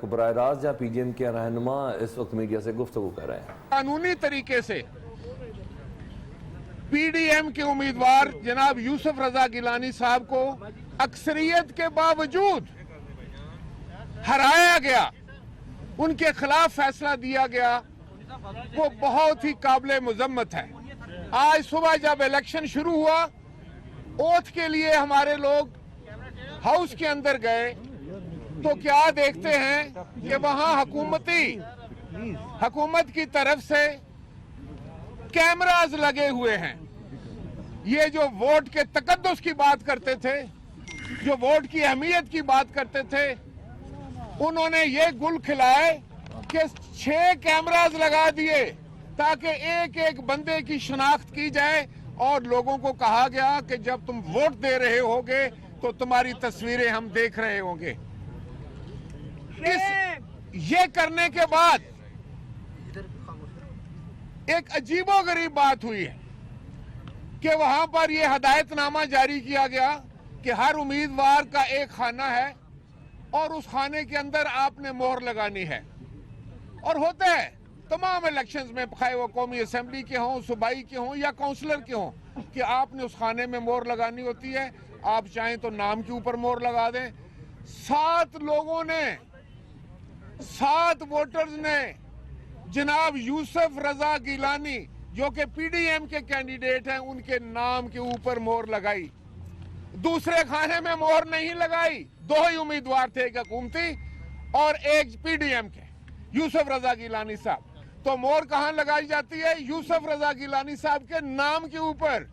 براہ راست جہاں پی ڈی ایم کے رہنما اس وقت میڈیا سے گفتگو کر رہے ہیں۔ قانونی طریقے سے پی ڈی ایم کے امیدوار جناب یوسف رضا گیلانی صاحب کو اکثریت کے باوجود ہرایا گیا، ان کے خلاف فیصلہ دیا گیا، وہ بہت ہی قابل مذمت ہے۔ آج صبح جب الیکشن شروع ہوا، اوتھ کے لیے ہمارے لوگ ہاؤس کے اندر گئے تو کیا دیکھتے ہیں کہ وہاں حکومت کی طرف سے کیمراز لگے ہوئے ہیں۔ یہ جو ووٹ کے تقدس کی بات کرتے تھے، جو ووٹ کی اہمیت کی بات کرتے تھے، انہوں نے یہ گل کھلائے کہ 6 کیمراز لگا دیے تاکہ ایک ایک بندے کی شناخت کی جائے، اور لوگوں کو کہا گیا کہ جب تم ووٹ دے رہے ہوگے تو تمہاری تصویریں ہم دیکھ رہے ہوں گے۔ یہ کرنے کے بعد ایک عجیب و غریب بات ہوئی ہے کہ وہاں پر یہ ہدایت نامہ جاری کیا گیا کہ ہر امیدوار کا ایک خانہ ہے اور اس خانے کے اندر آپ نے مہر لگانی ہے، اور ہوتا ہے تمام الیکشنز میں، خواہ وہ قومی اسمبلی کے ہوں، صوبائی کے ہوں یا کونسلر کے ہوں، کہ آپ نے اس خانے میں مہر لگانی ہوتی ہے۔ آپ چاہیں تو نام کے اوپر مہر لگا دیں۔ 7 ووٹرز نے جناب یوسف رضا گیلانی جو کہ پی ڈی ایم کے کینڈیڈیٹ ہیں، ان کے نام کے اوپر مہر لگائی، دوسرے خانے میں مہر نہیں لگائی۔ 2 ہی امیدوار تھے، ایک حکومتی اور ایک پی ڈی ایم کے، یوسف رضا گیلانی صاحب۔ تو مہر کہاں لگائی جاتی ہے؟ یوسف رضا گیلانی صاحب کے نام کے اوپر،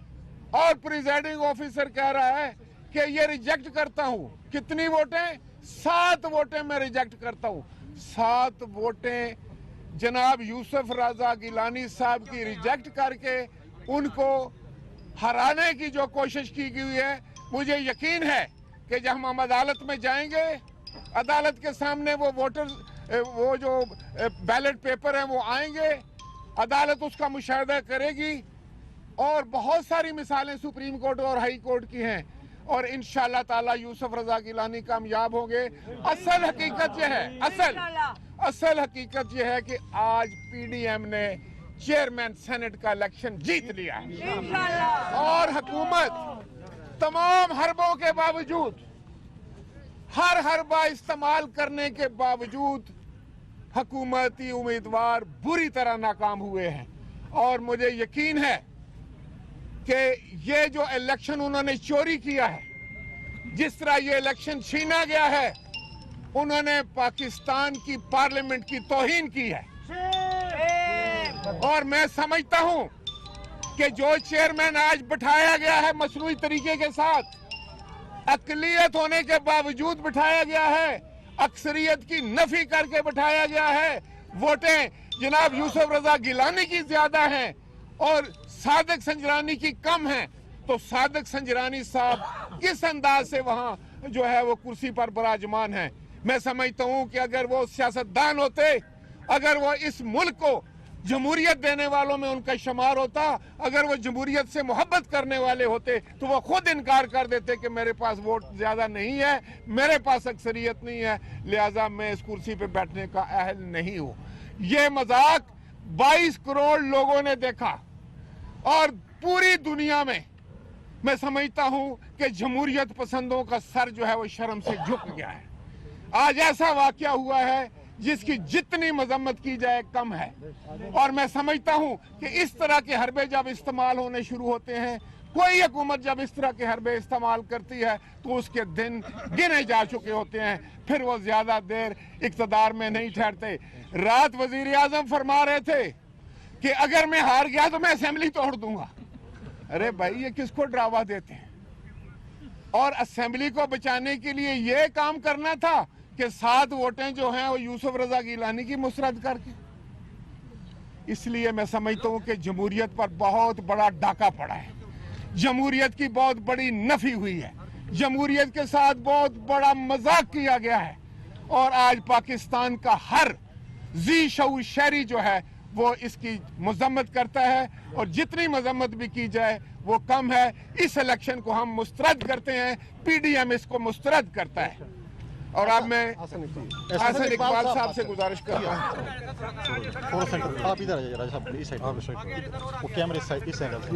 اور پریزائڈنگ آفیسر کہہ رہا ہے کہ یہ ریجیکٹ کرتا ہوں۔ کتنی ووٹیں؟ 7 ووٹیں میں ریجیکٹ کرتا ہوں۔ 7 ووٹیں جناب یوسف رضا گیلانی صاحب کی ریجیکٹ کر کے ان کو ہرانے کی جو کوشش کی گئی ہے، مجھے یقین ہے کہ جب ہم عدالت میں جائیں گے، عدالت کے سامنے وہ جو بیلٹ پیپر ہیں وہ آئیں گے، عدالت اس کا مشاہدہ کرے گی، اور بہت ساری مثالیں سپریم کورٹ اور ہائی کورٹ کی ہیں، اور انشاءاللہ تعالی یوسف رضا گیلانی کامیاب ہوں گے۔ اصل حقیقت یہ ہے، اصل حقیقت یہ ہے کہ آج پی ڈی ایم نے چیئرمین سینٹ کا الیکشن جیت لیا ہے، اور حکومت تمام حربوں کے باوجود، ہر حربہ استعمال کرنے کے باوجود، حکومتی امیدوار بری طرح ناکام ہوئے ہیں۔ اور مجھے یقین ہے کہ یہ جو الیکشن انہوں نے چوری کیا ہے، جس طرح یہ الیکشن چھینا گیا ہے، انہوں نے پاکستان کی پارلیمنٹ کی توہین کی ہے۔ اور میں سمجھتا ہوں کہ جو چیئرمین آج بٹھایا گیا ہے مصنوعی طریقے کے ساتھ، اقلیت ہونے کے باوجود بٹھایا گیا ہے، اکثریت کی نفی کر کے بٹھایا گیا ہے، ووٹیں جناب یوسف رضا گیلانی کی زیادہ ہیں اور صادق سنجرانی کی کم ہیں، تو صادق سنجرانی صاحب کس انداز سے وہاں جو ہے وہ کرسی پر براجمان ہیں۔ میں سمجھتا ہوں کہ اگر وہ سیاستدان ہوتے، اگر وہ اس ملک کو جمہوریت دینے والوں میں ان کا شمار ہوتا، اگر وہ جمہوریت سے محبت کرنے والے ہوتے، تو وہ خود انکار کر دیتے کہ میرے پاس ووٹ زیادہ نہیں ہے، میرے پاس اکثریت نہیں ہے، لہٰذا میں اس کرسی پہ بیٹھنے کا اہل نہیں ہوں۔ یہ مذاق 22 کروڑ لوگوں نے دیکھا، اور پوری دنیا میں سمجھتا ہوں کہ جمہوریت پسندوں کا سر جو ہے وہ شرم سے جھک گیا ہے۔ آج ایسا واقعہ ہوا ہے جس کی جتنی مذمت کی جائے کم ہے، اور میں سمجھتا ہوں کہ اس طرح کے حربے جب استعمال ہونے شروع ہوتے ہیں، کوئی حکومت جب اس طرح کے حربے استعمال کرتی ہے تو اس کے دن گنے جا چکے ہوتے ہیں، پھر وہ زیادہ دیر اقتدار میں نہیں ٹھہرتے۔ رات وزیر اعظم فرما رہے تھے کہ اگر میں ہار گیا تو میں اسمبلی توڑ دوں گا۔ ارے بھائی، یہ کس کو ڈراوا دیتے ہیں؟ اور اسمبلی کو بچانے کے لیے یہ کام کرنا تھا کہ 7 ووٹیں جو ہیں وہ یوسف رضا گیلانی کی مسترد کر کے۔ اس لیے میں سمجھتا ہوں کہ جمہوریت پر بہت بڑا ڈاکہ پڑا ہے، جمہوریت کی بہت بڑی نفی ہوئی ہے، جمہوریت کے ساتھ بہت بڑا مذاق کیا گیا ہے، اور آج پاکستان کا ہر ذی شعور شہری جو ہے وہ اس کی مذمت کرتا ہے، اور جتنی مذمت بھی کی جائے وہ کم ہے۔ اس الیکشن کو ہم مسترد کرتے ہیں، پی ڈی ایم اس کو مسترد کرتا ہے، और अब मैं हसन इकबाल साहब से गुजारिश कर रहा हूँ। थोड़ा सेंटर आप इधर आ जाइए राजा साहब, इस साइड वो कैमरे इस एंगल से।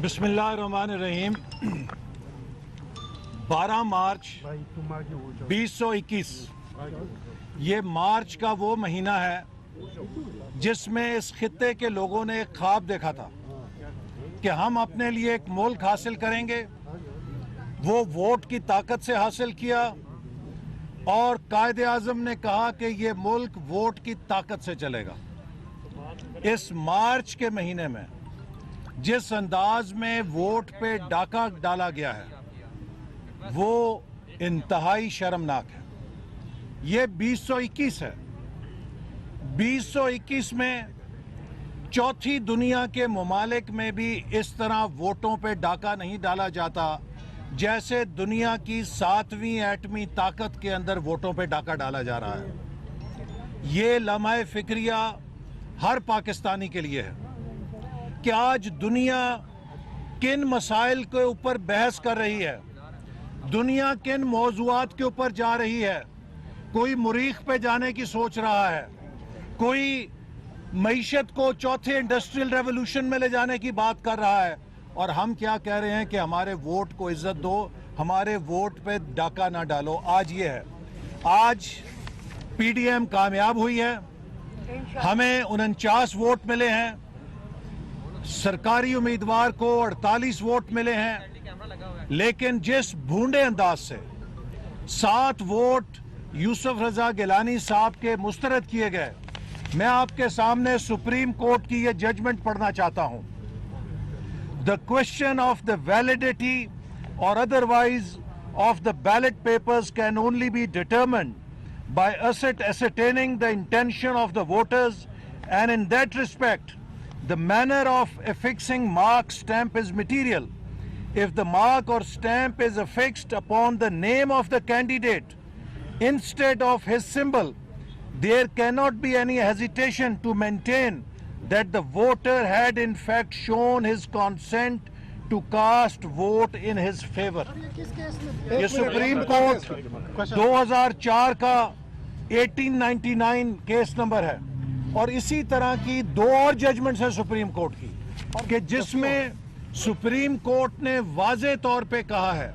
बिस्मिल्लाहिर्रहमानिर्रहीम। 12 मार्च 2021 ये मार्च का वो महीना है जिसमें इस खित्ते के लोगों ने एक ख्वाब देखा था कि हम अपने लिए एक मुल्क हासिल करेंगे। वो वोट की ताकत से हासिल किया और कायदे आज़म ने कहा कि ये मुल्क वोट की ताकत से चलेगा। इस मार्च के महीने में जिस अंदाज में वोट पे डाका डाला गया है वो इंतहाई शर्मनाक है। ये 2021 है। 2021 में चौथी दुनिया के ममालिक में भी इस तरह वोटों पे डाका नहीं डाला जाता जैसे दुनिया की 7वीं एटमी ताकत के अंदर वोटों पे डाका डाला जा रहा है। ये लम्हा फिक्रिया हर पाकिस्तानी के लिए है कि आज दुनिया किन मसाइल के ऊपर बहस कर रही है, दुनिया किन मौज़ूआत के ऊपर जा रही है। कोई मरीख पे जाने की सोच रहा है, कोई मईशत को चौथे इंडस्ट्रियल रेवोल्यूशन में ले जाने की बात कर रहा है, और हम क्या कह रहे हैं कि हमारे वोट को इज्जत दो, हमारे वोट पे डाका ना डालो। आज ये है, आज पीडीएम कामयाब हुई है, हमें 49 वोट मिले हैं, सरकारी उम्मीदवार को 48 वोट मिले हैं, लेकिन जिस भूंडे अंदाज से 7 वोट यूसुफ रजा गिलानी साहब के मुस्तरद किए गए, मैं आपके सामने सुप्रीम कोर्ट की ये जजमेंट पढ़ना चाहता हूं। The question of the validity or otherwise of the ballot papers can only be determined by ascertaining the intention of the voters, and in that respect, the manner of affixing mark stamp is material. If the mark or stamp is affixed upon the name of the candidate instead of his symbol, there cannot be any hesitation to maintain that the voter had in fact shown his consent to cast vote in his favor. ये supreme court 2004 का 1899 case number है, और इसी तरह की 2 और judgements हैं supreme court की कि जिसमें सुप्रीम कोर्ट ने वाज़े तौर पे कहा है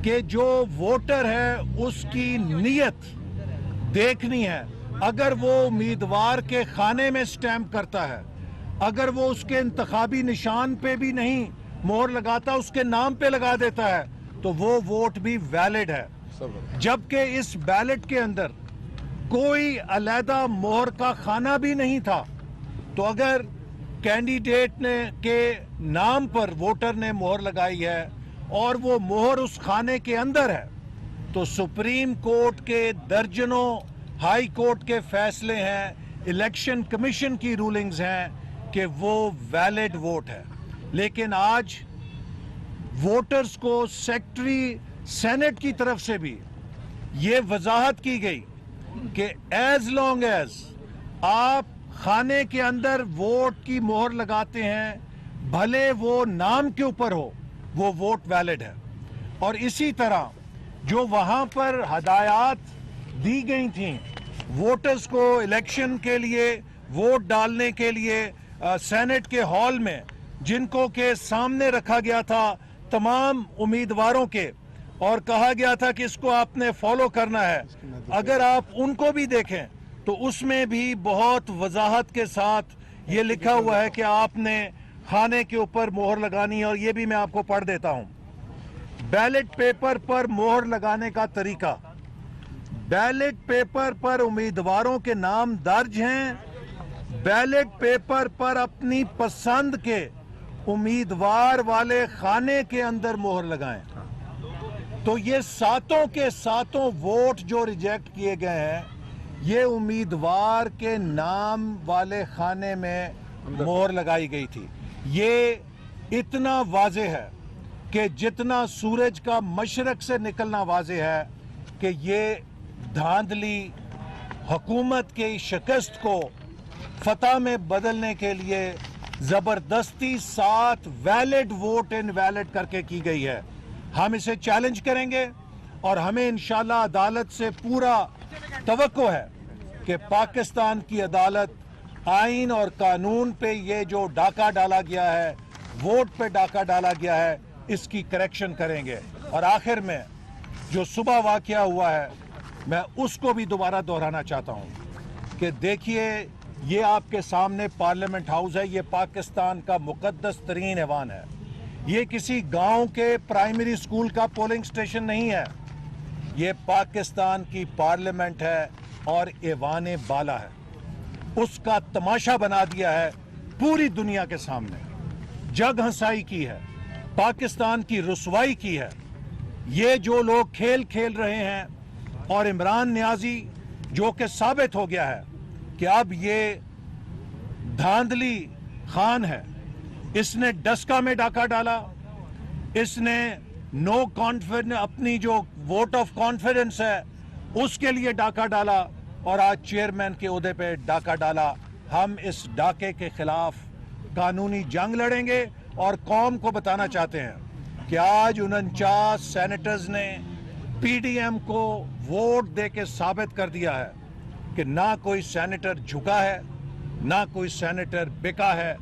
कि जो वोटर है उसकी नीयत देखनी है। अगर वो उम्मीदवार के खाने में स्टैंप करता है, अगर वो उसके इंतखाबी निशान पे भी नहीं मोहर लगाता, उसके नाम पे लगा देता है, तो वो वोट भी वैलिड है। जबकि इस बैलेट के अंदर कोई अलहदा मोहर का खाना भी नहीं था, तो अगर कैंडिडेट ने के नाम पर वोटर ने मोहर लगाई है और वो मोहर उस खाने के अंदर है, तो सुप्रीम कोर्ट के दर्जनों हाई कोर्ट के फैसले हैं, इलेक्शन कमीशन की रूलिंग्स हैं कि वो वैलिड वोट है। लेकिन आज वोटर्स को सेक्रेटरी सेनेट की तरफ से भी ये वजाहत की गई कि एज लॉन्ग एज आप खाने के अंदर वोट की मोहर लगाते हैं, भले वो नाम के ऊपर हो, वो वोट वैलिड है। और इसी तरह जो वहां पर हदायत दी गई थी वोटर्स को इलेक्शन के लिए वोट डालने के लिए सेनेट के हॉल में, जिनको के सामने रखा गया था तमाम उम्मीदवारों के, और कहा गया था कि इसको आपने फॉलो करना है, अगर आप उनको भी देखें तो उसमें भी बहुत वजाहत के साथ ये लिखा हुआ है कि आपने खाने के ऊपर मोहर लगानी है। और ये भी मैं आपको पढ़ देता हूं। बैलेट पेपर पर मोहर लगाने का तरीका, बैलेट पेपर पर उम्मीदवारों के नाम दर्ज हैं, बैलेट पेपर पर अपनी पसंद के उम्मीदवार वाले खाने के अंदर मोहर लगाएं। तो ये सातों के सातों वोट जो रिजेक्ट किए गए हैं, ये उम्मीदवार के नाम वाले खाने में मोहर लगाई गई थी। ये इतना वाज़े है कि जितना सूरज का मशरक से निकलना वाज़े है कि ये धांधली हुकूमत की शिकस्त को फतह में बदलने के लिए ज़बरदस्ती 7 वैलिड वोट इनवैलिड करके की गई है। हम इसे चैलेंज करेंगे और हमें इंशाल्लाह अदालत से पूरा तवक्को है कि पाकिस्तान की अदालत आइन और कानून पे ये जो डाका डाला गया है, वोट पे डाका डाला गया है, इसकी करेक्शन करेंगे। और आखिर में जो सुबह वाकया हुआ है, मैं उसको भी दोबारा दोहराना चाहता हूँ कि देखिए, ये आपके सामने पार्लियामेंट हाउस है, ये पाकिस्तान का मुकद्दस तरीन ऐवान है। ये किसी गांव के प्राइमरी स्कूल का पोलिंग स्टेशन नहीं है, ये पाकिस्तान की पार्लियामेंट है और ऐवान बाला है। उसका तमाशा बना दिया है पूरी दुनिया के सामने, जग हंसाई की है, पाकिस्तान की रुसवाई की है। ये जो लोग खेल खेल रहे हैं और इमरान नियाजी जो कि साबित हो गया है कि अब ये धांधली खान है, इसने डस्का में डाका डाला, इसने नो कॉन्फिडेंस, अपनी जो वोट ऑफ कॉन्फिडेंस है उसके लिए डाका डाला और आज चेयरमैन के ओहदे पे डाका डाला। हम इस डाके के खिलाफ कानूनी जंग लड़ेंगे और कौम को बताना चाहते हैं कि आज 49 सेनेटर्स ने पीडीएम को वोट दे के साबित कर दिया है कि ना कोई सेनेटर झुका है, ना कोई सेनेटर बिका है।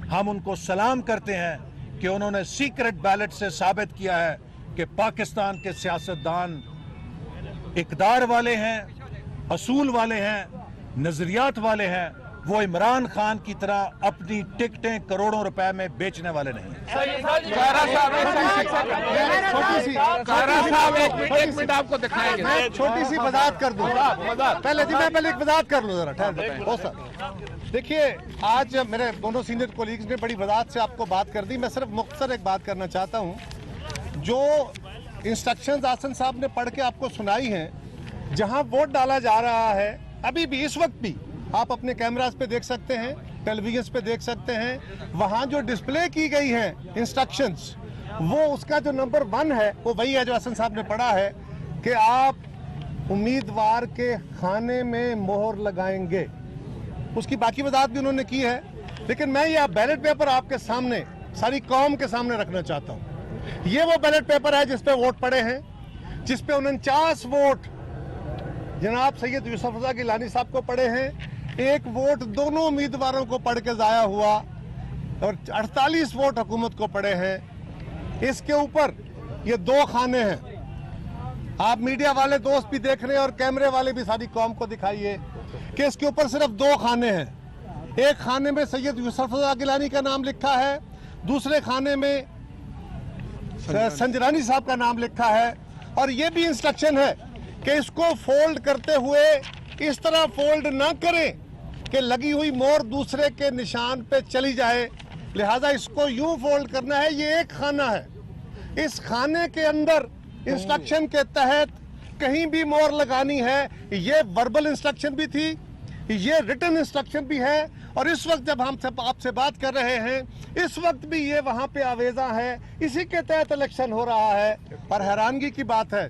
हम उनको सलाम करते हैं कि उन्होंने सीक्रेट बैलेट से साबित किया है कि पाकिस्तान के सियासतदान इक़दार वाले हैं, असूल वाले हैं, नजरियात वाले हैं। वो इमरान खान की तरह अपनी टिकटें करोड़ों रुपए में बेचने वाले नहीं। एक मिनट आपको दिखाएंगे। मैं छोटी सी वजाहत कर दूं। पहले एक वजाहत कर लूं जरा, ठहर सर। देखिए, आज मेरे दोनों सीनियर कोलीग्स ने बड़ी वजाहत से आपको बात कर दी। मैं सिर्फ मुख्तसर एक बात करना चाहता हूं। जो इंस्ट्रक्शंस आसन साहब ने पढ़ के आपको सुनाई हैं, जहां वोट डाला जा रहा है, अभी भी इस वक्त भी आप अपने कैमरास पे देख सकते हैं, टेलीविजन पे देख सकते हैं, वहां जो डिस्प्ले की गई हैं इंस्ट्रक्शंस, वो उसका जो नंबर 1 है वो वही है जो हसन साहब ने पढ़ा है कि आप उम्मीदवार के खाने में मोहर लगाएंगे। उसकी बाकी वजाहत भी उन्होंने की है, लेकिन मैं ये बैलेट पेपर आपके सामने, सारी कौम के सामने रखना चाहता हूँ। ये वो बैलेट पेपर है जिसपे वोट पड़े हैं, जिसपे 49 वोट जनाब सैयद यूसुफ रज़ा गिलानी साहब को पड़े हैं, 1 वोट दोनों उम्मीदवारों को पढ़ के जाया हुआ और 48 वोट हुकूमत को पड़े हैं। इसके ऊपर ये 2 खाने हैं। आप मीडिया वाले दोस्त भी देख रहे हैं और कैमरे वाले भी सारी कौम को दिखाइए कि इसके ऊपर सिर्फ 2 खाने हैं। एक खाने में सैयद यूसुफ रज़ा गिलानी का नाम लिखा है, दूसरे खाने में संजरानी साहब का नाम लिखा है। और ये भी इंस्ट्रक्शन है कि इसको फोल्ड करते हुए इस तरह फोल्ड ना करें कि लगी हुई मोहर दूसरे के निशान पे चली जाए, लिहाजा इसको यूं फोल्ड करना है। ये एक खाना है, इस खाने के अंदर इंस्ट्रक्शन के तहत कहीं भी मोहर लगानी है। ये वर्बल इंस्ट्रक्शन भी थी, ये रिटन इंस्ट्रक्शन भी है, और इस वक्त जब हम आपसे बात कर रहे हैं, इस वक्त भी ये वहां पे आवेजा है। इसी के तहत इलेक्शन हो रहा है। और हैरानगी की बात है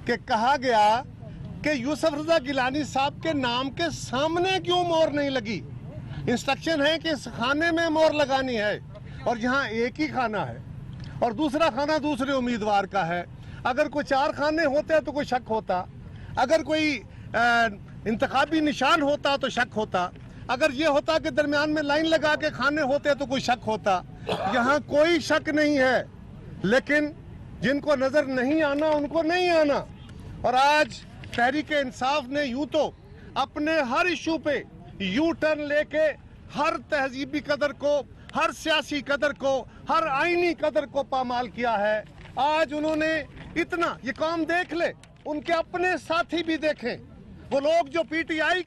कि कहा गया कि यूसुफ रज़ा गिलानी साहब के नाम के सामने क्यों मोहर नहीं लगी। इंस्ट्रक्शन है कि इस खाने में मोहर लगानी है, और यहाँ एक ही खाना है और दूसरा खाना दूसरे उम्मीदवार का है। अगर कोई 4 खाने होते तो कोई शक होता, अगर कोई इंतखाबी निशान होता तो शक होता, अगर ये होता कि दरमियान में लाइन लगा के खाने होते तो कोई शक होता। यहाँ कोई शक नहीं है, लेकिन जिनको नजर नहीं आना उनको नहीं आना। और आज तहरीक इंसाफ ने यूं तो अपने हर इशू पे यू टर्न लेके हर तहजीबी कदर को, हर सियासी कदर को, हर आईनी कदर को पामाल किया है। आज उन्होंने इतना, ये कौम देख ले, उनके अपने साथी भी देखें, वो लोग जो पीटीआई